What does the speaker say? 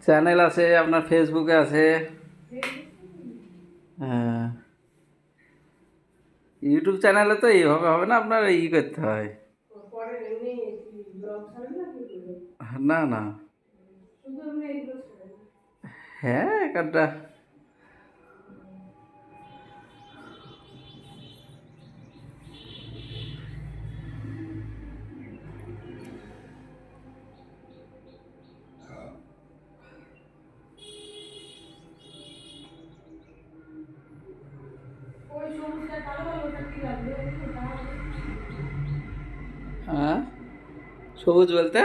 Channel আছে, আপনার ফেসবুকে আছে। হ্যাঁ, ইউটিউব চ্যানেলে তো এইভাবে হবে না, আপনার করতে হয়। না না, হ্যাঁ একটা। হ্যাঁ, সবুজ বলতে?